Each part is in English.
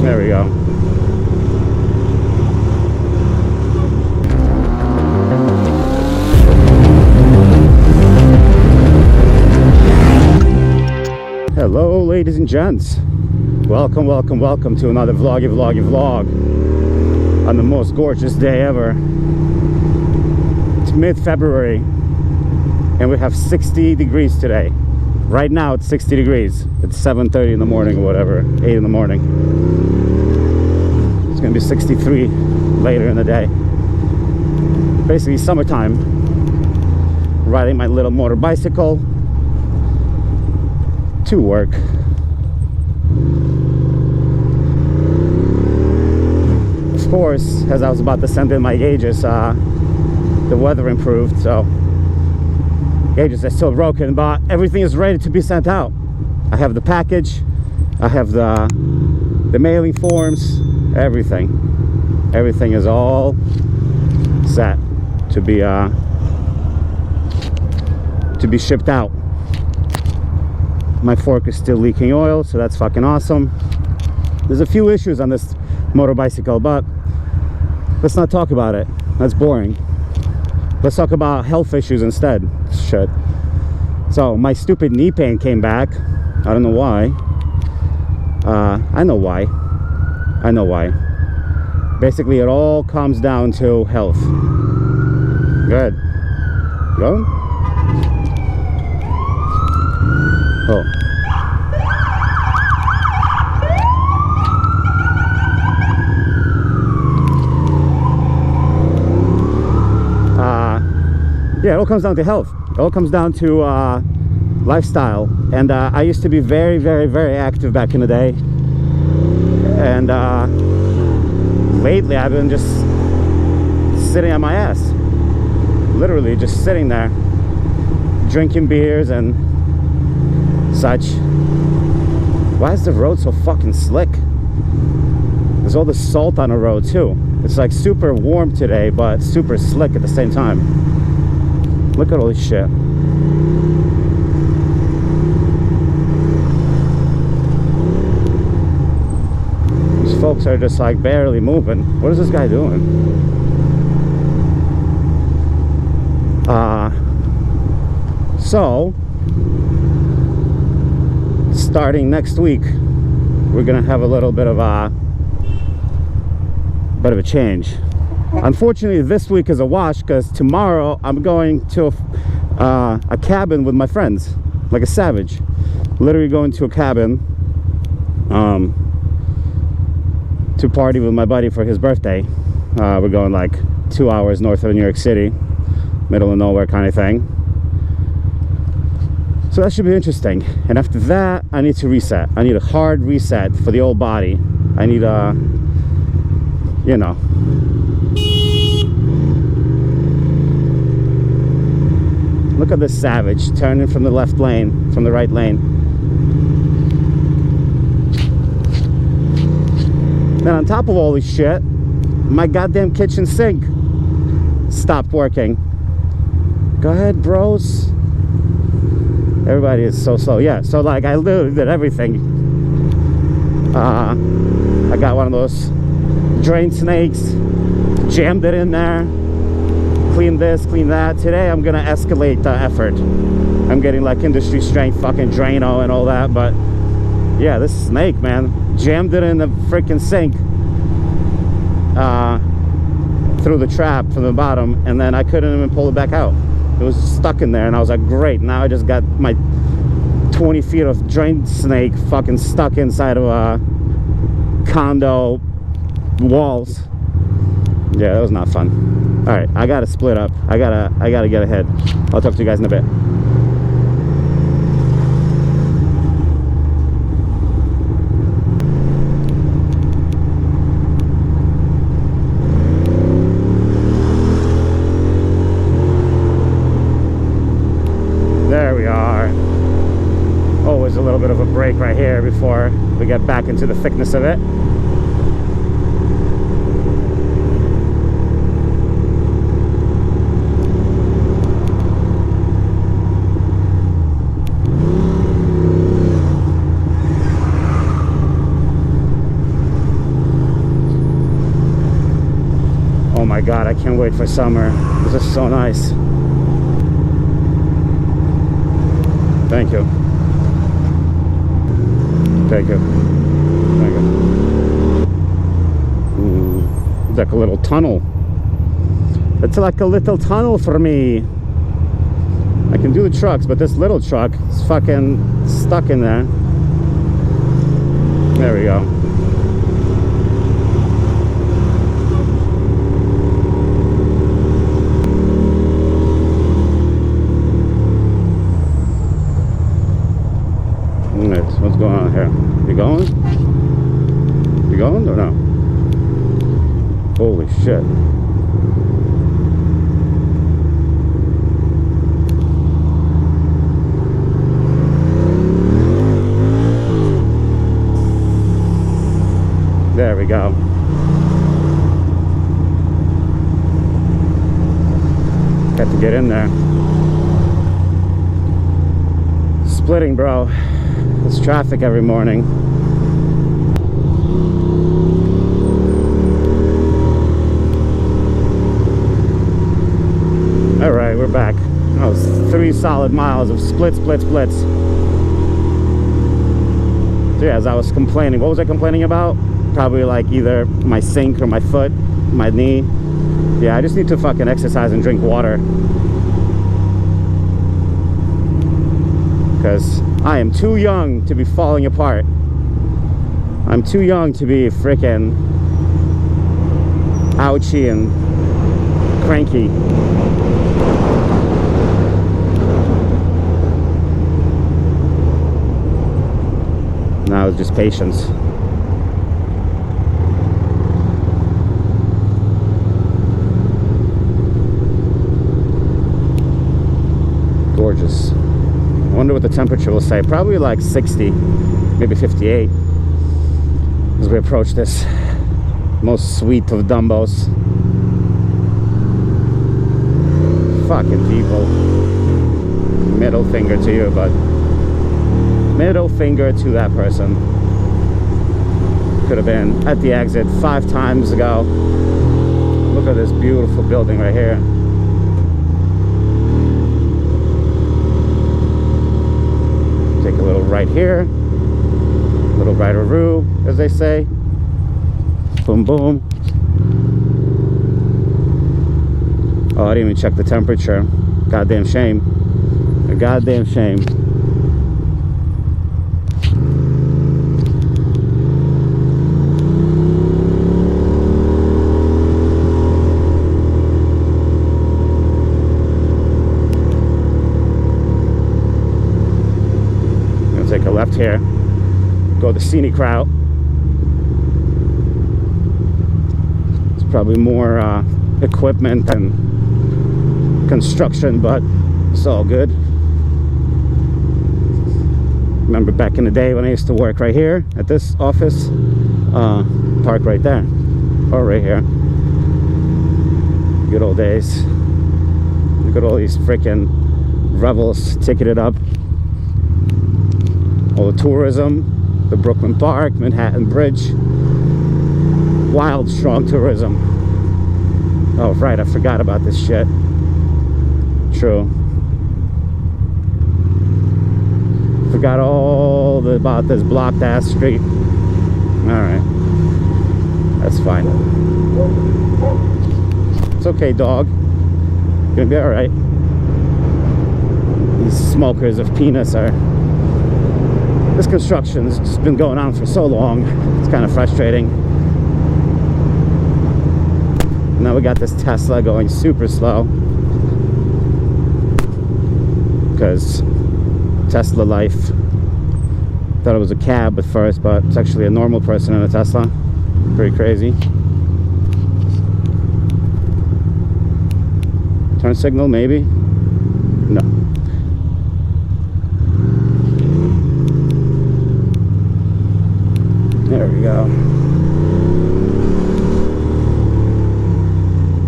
There we go. Hello, ladies and gents. Welcome, welcome, welcome to another vloggy vlog on the most gorgeous day ever. It's mid-February and we have 60 degrees today. Right now it's 60 degrees. It's 7:30 in the morning or whatever, 8 in the morning. It's gonna be 63 later in the day. Basically summertime. Riding my little motor bicycle to work. Of course, as I was about to send in my gauges, the weather improved, so gauges are still broken, but everything is ready to be sent out. I have the package, I have the mailing forms, everything is all set to be shipped out. My fork is still leaking oil, so that's fucking awesome. There's a few issues on this motor bicycle, but let's not talk about it. That's boring. Let's talk about health issues instead. Shit. So my stupid knee pain came back. I don't know why. I know why. Basically it all comes down to health. Good. Go. Oh. Yeah, it all comes down to health. It all comes down to lifestyle. And I used to be very, very, very active back in the day. And lately I've been just sitting on my ass. Literally just sitting there, drinking beers and such. Why is the road so fucking slick? There's all this salt on the road too. It's like super warm today, but super slick at the same time. Look at all this shit. These folks are just like barely moving. What is this guy doing? So starting next week, we're gonna have a little bit of a change. Unfortunately, this week is a wash because tomorrow I'm going to a cabin with my friends, like a savage. Literally going to a cabin to party with my buddy for his birthday. We're going like 2 hours north of New York City, middle of nowhere kind of thing. So that should be interesting. And after that, I need to reset. I need a hard reset for the old body. I need a, you know. Look at this savage turning from the left lane, from the right lane. Then on top of all this shit, my goddamn kitchen sink stopped working. Go ahead, bros. Everybody is so slow. Yeah, so like I literally did everything. I got one of those drain snakes, jammed it in there, clean this, clean that. Today I'm gonna escalate the effort. I'm getting like industry strength fucking Drano and all that, but yeah, this snake, man, jammed it in the freaking sink through the trap from the bottom, and then I couldn't even pull it back out. It was stuck in there, and I was like, great, now I just got my 20 feet of drain snake fucking stuck inside of a condo walls. Yeah, that was not fun. All right, I gotta split up. I gotta get ahead. I'll talk to you guys in a bit. There we are. Always a little bit of a break right here before we get back into the thickness of it. my god, I can't wait for summer. This is so nice. Thank you. Thank you. Thank you. It's like a little tunnel. It's like a little tunnel for me. I can do the trucks, but this little truck is fucking stuck in there. There we go. What's going on here? You going? You going or no? Holy shit. There we go. Got to get in there. Splitting, bro. It's traffic every morning. All right, we're back. That was 3 solid miles of splits. So yeah, as I was complaining, what was I complaining about? Probably like either my sink or my foot, my knee. Yeah, I just need to fucking exercise and drink water. Because I am too young to be falling apart. I'm too young to be freaking ouchy and cranky. Now it's just patience. Gorgeous. I wonder what the temperature will say. Probably like 60, maybe 58 as we approach this most sweet of Dumbos. Fucking people. Middle finger to you, but middle finger to that person. Could have been at the exit 5 times ago. Look at this beautiful building right here. Take a little right here, a little rightaroo, as they say. Boom, boom. Oh, I didn't even check the temperature. Goddamn shame. A goddamn shame. Take a left here, go the scenic route. It's probably more equipment and construction, but it's all good. Remember back in the day when I used to work right here at this office, park right there or right here. Good old days. Look at all these freaking revels ticketed up. All the tourism, the Brooklyn Park, Manhattan Bridge, wild, strong tourism. Oh, right, I forgot about this shit. True. Forgot all about this blocked ass street. Alright. That's fine. It's okay, dog. You're gonna be alright. These smokers of peanuts are... This construction's just been going on for so long. It's kind of frustrating. Now we got this Tesla going super slow. Because Tesla life. Thought it was a cab at first, but it's actually a normal person in a Tesla. Pretty crazy. Turn signal, maybe? No. There we go.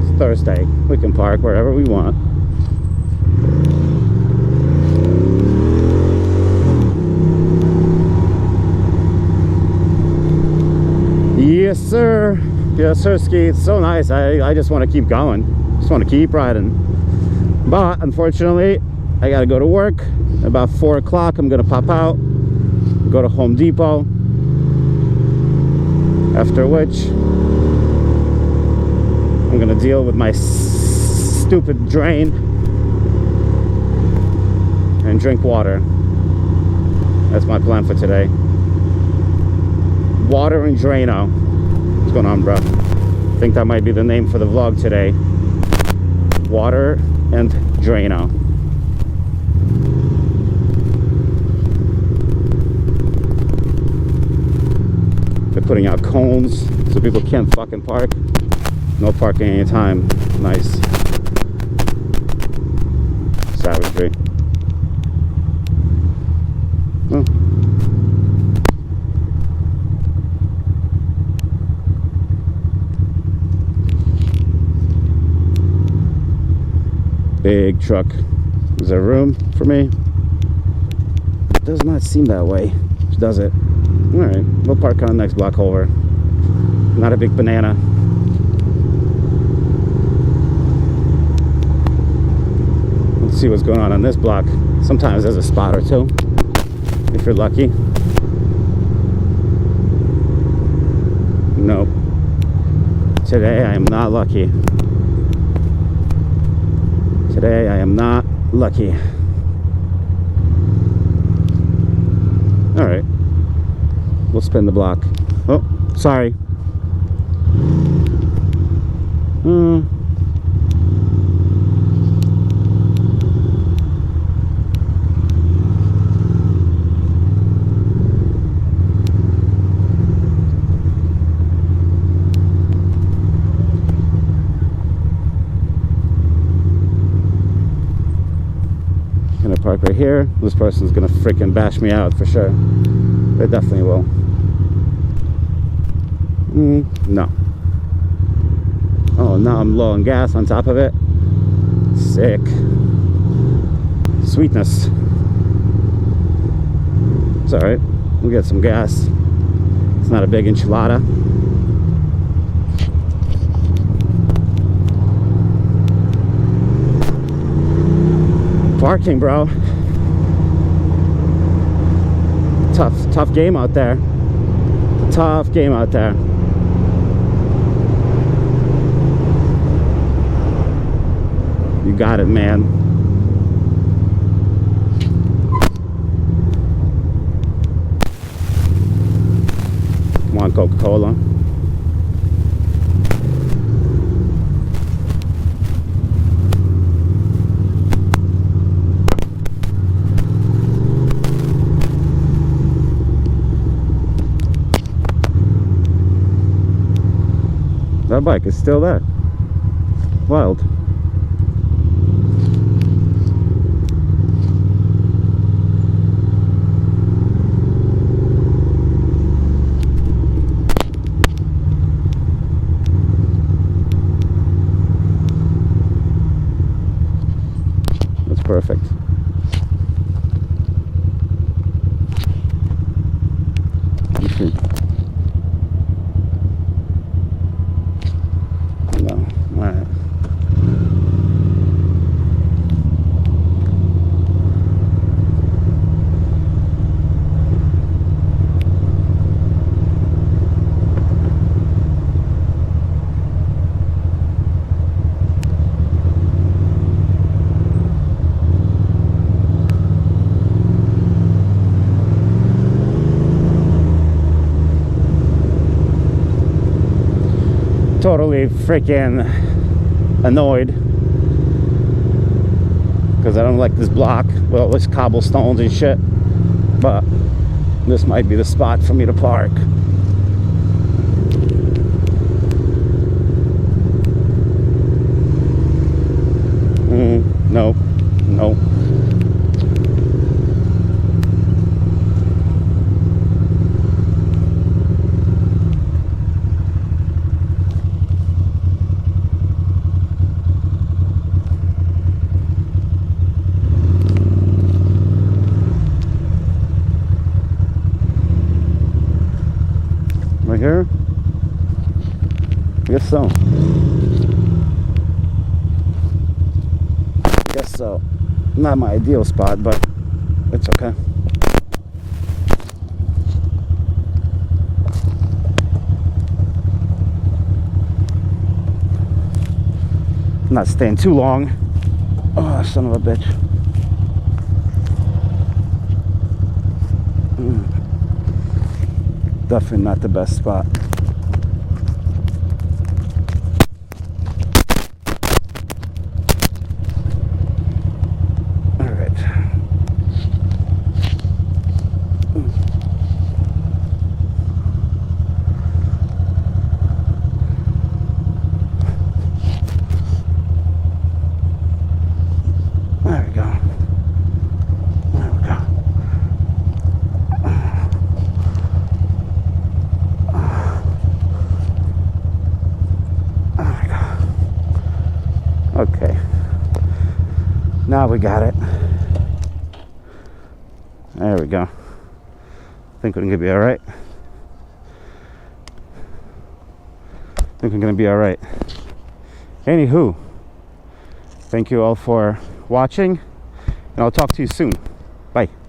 It's Thursday. We can park wherever we want. Yes, sir. Sirski, it's so nice. I just want to keep going. Just want to keep riding. But unfortunately, I gotta go to work. About 4 o'clock, I'm gonna pop out, go to Home Depot. After which, I'm gonna deal with my stupid drain and drink water. That's my plan for today. Water and Drano. What's going on, bro? I think that might be the name for the vlog today. Water and Drano. They're putting out cones so people can't fucking park. No parking anytime. Nice. Savagery. Oh. Big truck. Is there room for me? It does not seem that way. Does it? Alright, we'll park on the next block over. Not a big banana. Let's see what's going on this block. Sometimes there's a spot or two, if you're lucky. Nope. Today I am not lucky. Today I am not lucky. Alright. We'll spin the block. Oh, sorry. Gonna park right here. This person's gonna freaking bash me out for sure. They definitely will. No. Oh, now I'm low on gas on top of it. Sick. Sweetness. It's alright. We'll get some gas. It's not a big enchilada. Parking, bro. Tough game out there. Tough game out there. You got it, man. Come on, Coca-Cola. That bike is still there. Wild. That's perfect. Totally freaking annoyed because I don't like this block with all this cobblestones and shit, but this might be the spot for me to park. Nope, nope. Right here. Guess so. Guess so. Not my ideal spot, but it's okay. I'm not staying too long. Oh, son of a bitch. Definitely not the best spot. All right. There we go. There we go. There we go. Okay. Now we got it. There we go. I think we're gonna be all right. I think we're gonna be all right. Anywho, thank you all for watching, and I'll talk to you soon. Bye.